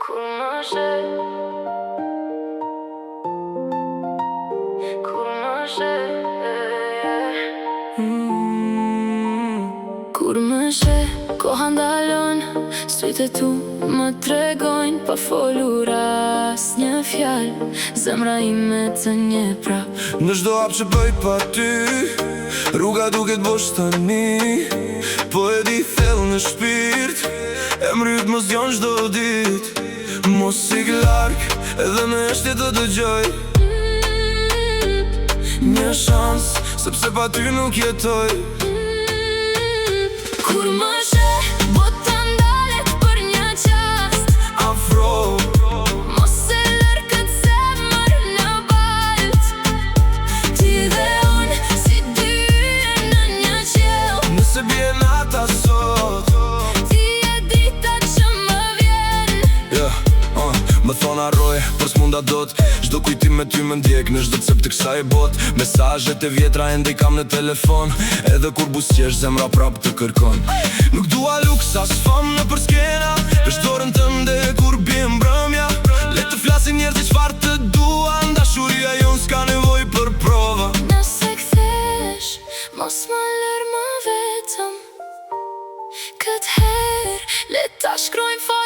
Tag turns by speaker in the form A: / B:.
A: Kur më sheh, kur më sheh, kur më sheh, koha ndalon, sytë e tu më tregojnë, pa folur asnjë fjalë, zemra ime të nje prap.
B: Në çdo hap që bëj pa ty, rruga duket bosh tani, po e di thellë në shpirt, e mryt mos jon çdo dit. Mos ik larg, edhe me shtje të dëgjoj, një shans, sepse pa ty nuk jetoj.
A: Kur më sheh, bota ndalet për një qast.
B: Afro,
A: Mos e lër këtë zemër në balt. Ti dhe unë, si dy yje në një qiell.
B: nëse bje nata sot,
A: Ti e dita që më vjen.
B: më thon harroj, për s'munda dot. Çdo kujtim me ty më ndjek në çdo cep të kësaj bot. Mesazhet e vjetra ende i kam në telefon, edhe kur buzëqesh zemra prap të kërkon. Nuk dua luks as fam në për skena, veç dorën tënde kur bie mbrëmja. Le të flasin njerëzit çfarë të duan, dashuria jon s'ka nevoj për prova.
A: Nëse kthesh, mos më lër më vetëm. Këtë herë, le ta shkrojmë fare.